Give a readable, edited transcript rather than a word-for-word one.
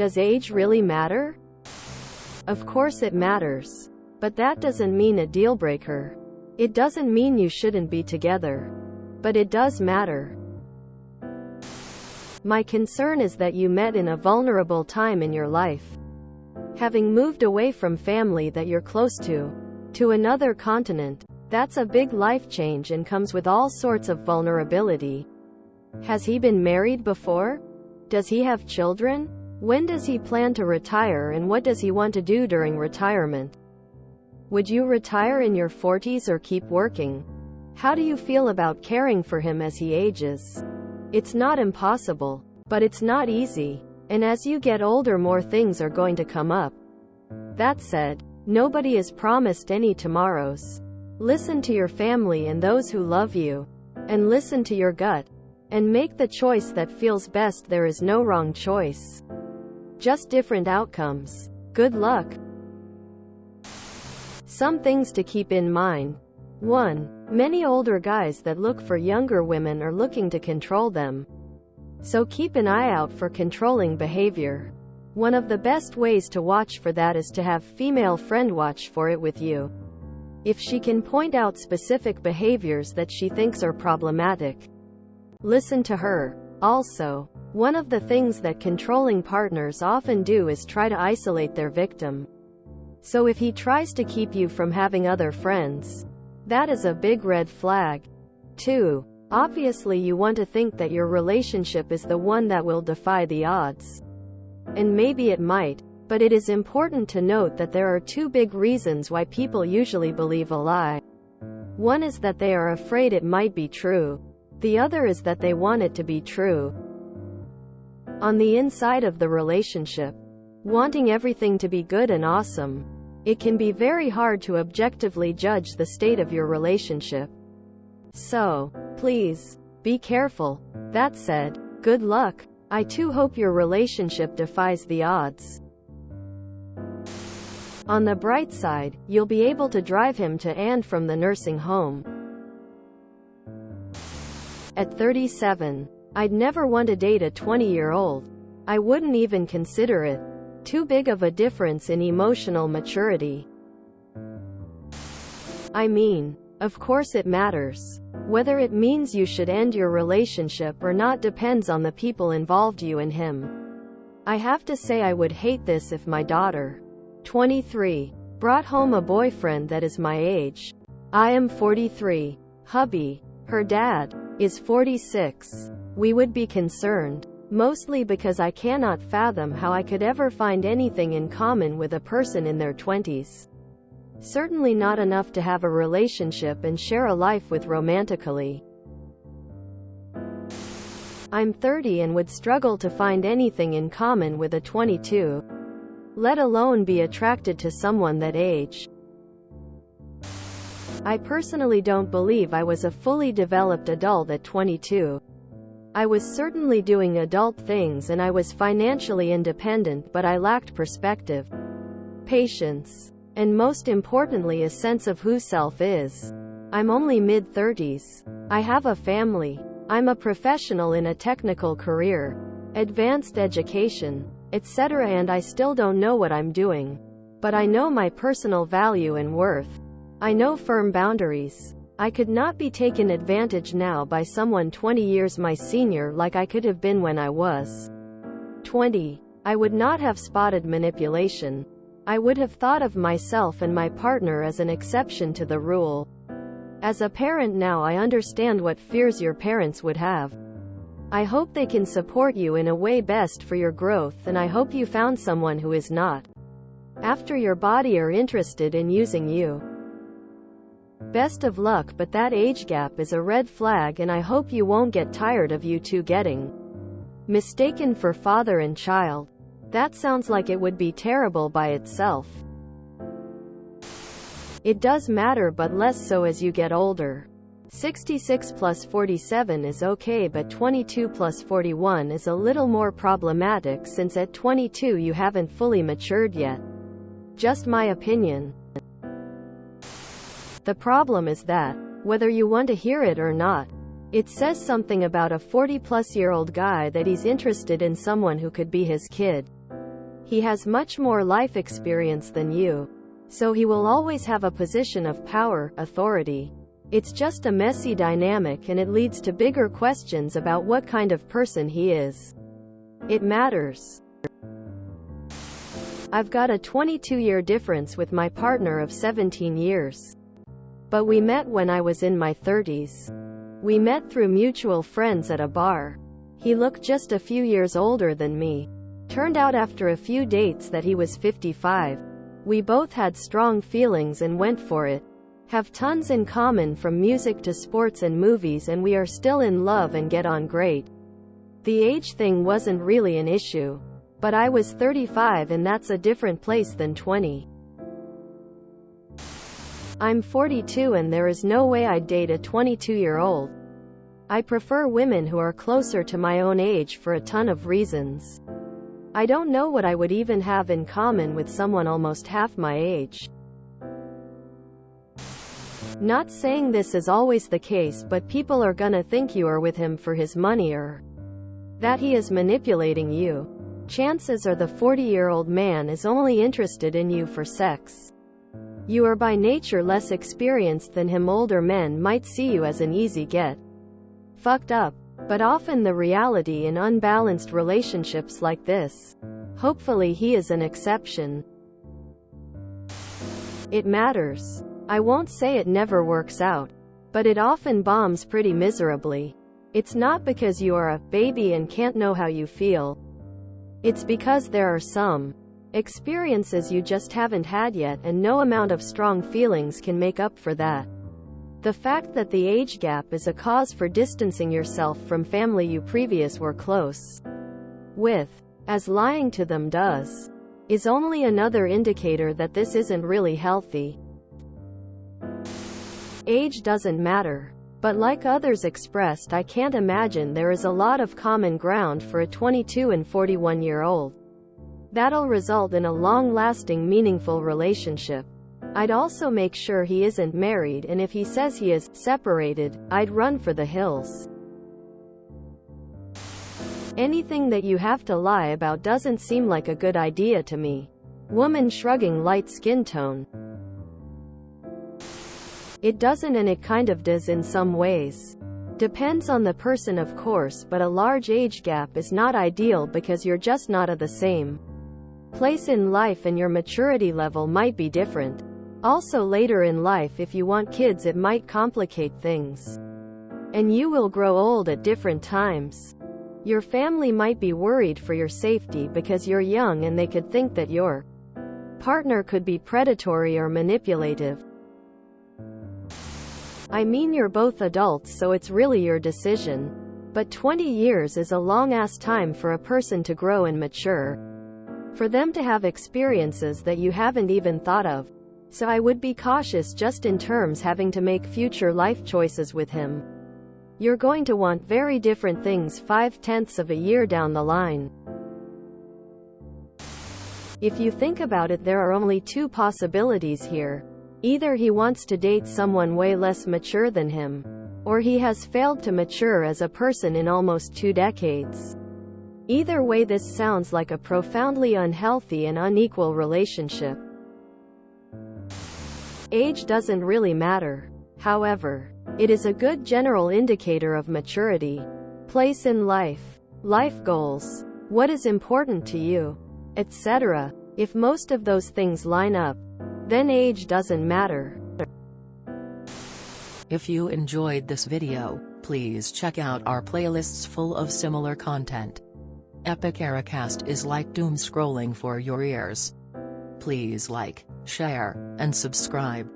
Does age really matter? Of course it matters. But that doesn't mean a deal breaker. It doesn't mean you shouldn't be together. But it does matter. My concern is that you met in a vulnerable time in your life. Having moved away from family that you're close to another continent, that's a big life change and comes with all sorts of vulnerability. Has he been married before? Does he have children? When does he plan to retire and what does he want to do during retirement? Would you retire in your 40s or keep working? How do you feel about caring for him as he ages? It's not impossible, but it's not easy. And as you get older, more things are going to come up. That said, nobody is promised any tomorrows. Listen to your family and those who love you. And listen to your gut. And make the choice that feels best. There is no wrong choice. Just different outcomes. Good luck. Some things to keep in mind. 1. Many older guys that look for younger women are looking to control them. So keep an eye out for controlling behavior. One of the best ways to watch for that is to have female friend watch for it with you. If she can point out specific behaviors that she thinks are problematic, listen to her. Also, one of the things that controlling partners often do is try to isolate their victim. So if he tries to keep you from having other friends, that is a big red flag. 2. Obviously you want to think that your relationship is the one that will defy the odds. And maybe it might, but it is important to note that there are 2 big reasons why people usually believe a lie. One is that they are afraid it might be true. The other is that they want it to be true. On the inside of the relationship, wanting everything to be good and awesome, it can be very hard to objectively judge the state of your relationship. So, please, be careful. That said, good luck. I too hope your relationship defies the odds. On the bright side, you'll be able to drive him to and from the nursing home. At 37, I'd never want to date a 20-year-old. I wouldn't even consider it. Too big of a difference in emotional maturity. I mean, of course it matters. Whether it means you should end your relationship or not depends on the people involved, you and him. I have to say I would hate this if my daughter, 23, brought home a boyfriend that is my age. I am 43. Hubby, her dad, is 46. We would be concerned. Mostly because I cannot fathom how I could ever find anything in common with a person in their 20s. Certainly not enough to have a relationship and share a life with romantically. I'm 30 and would struggle to find anything in common with a 22. Let alone be attracted to someone that age. I personally don't believe I was a fully developed adult at 22. I was certainly doing adult things and I was financially independent, but I lacked perspective, patience, and most importantly a sense of who self is. I'm only mid-30s. I have a family. I'm a professional in a technical career, advanced education, etc., and I still don't know what I'm doing. But I know my personal value and worth. I know firm boundaries. I could not be taken advantage now by someone 20 years my senior like I could have been when I was 20. I would not have spotted manipulation. I would have thought of myself and my partner as an exception to the rule. As a parent now, I understand what fears your parents would have. I hope they can support you in a way best for your growth, and I hope you found someone who is not after your body or interested in using you. Best of luck, but that age gap is a red flag, and I hope you won't get tired of you two getting mistaken for father and child. That sounds like it would be terrible by itself. It does matter, but less so as you get older. 66 plus 47 is okay, but 22 plus 41 is a little more problematic since at 22 you haven't fully matured yet. Just my opinion. The problem is that, whether you want to hear it or not, it says something about a 40-plus-year-old guy that he's interested in someone who could be his kid. He has much more life experience than you. So he will always have a position of power, authority. It's just a messy dynamic, and it leads to bigger questions about what kind of person he is. It matters. I've got a 22-year difference with my partner of 17 years. But we met when I was in my 30s. We met through mutual friends at a bar. He looked just a few years older than me. Turned out after a few dates that he was 55. We both had strong feelings and went for it. Have tons in common from music to sports and movies, and we are still in love and get on great. The age thing wasn't really an issue. But I was 35, and that's a different place than 20. I'm 42, and there is no way I'd date a 22-year-old. I prefer women who are closer to my own age for a ton of reasons. I don't know what I would even have in common with someone almost half my age. Not saying this is always the case, but people are gonna think you are with him for his money or that he is manipulating you. Chances are the 40-year-old man is only interested in you for sex. You are by nature less experienced than him. Older men might see you as an easy get. Fucked up. But often the reality in unbalanced relationships like this. Hopefully he is an exception. It matters. I won't say it never works out. But it often bombs pretty miserably. It's not because you are a baby and can't know how you feel. It's because there are some experiences you just haven't had yet, and no amount of strong feelings can make up for that. The fact that the age gap is a cause for distancing yourself from family you previously were close with, as lying to them does, is only another indicator that this isn't really healthy. Age doesn't matter. But like others expressed, I can't imagine there is a lot of common ground for a 22 and 41-year-old. That'll result in a long-lasting, meaningful relationship. I'd also make sure he isn't married, and if he says he is separated, I'd run for the hills. Anything that you have to lie about doesn't seem like a good idea to me. Woman shrugging, light skin tone. It doesn't, and it kind of does in some ways. Depends on the person, of course, but a large age gap is not ideal because you're just not at the same place in life, and your maturity level might be different. Also, later in life, if you want kids, it might complicate things. And you will grow old at different times. Your family might be worried for your safety because you're young, and they could think that your partner could be predatory or manipulative. I mean, you're both adults, so it's really your decision. But 20 years is a long-ass time for a person to grow and mature. For them to have experiences that you haven't even thought of. So I would be cautious just in terms having to make future life choices with him. You're going to want very different things 5/10 of a year down the line. If you think about it, there are only two possibilities here. Either he wants to date someone way less mature than him, or he has failed to mature as a person in almost 2 decades. Either way, this sounds like a profoundly unhealthy and unequal relationship. Age doesn't really matter. However, it is a good general indicator of maturity. Place in life, life goals, what is important to you, etc. If most of those things line up, then age doesn't matter. If you enjoyed this video, please check out our playlists full of similar content. Epic Ericast is like doom scrolling for your ears. Please like, share, and subscribe.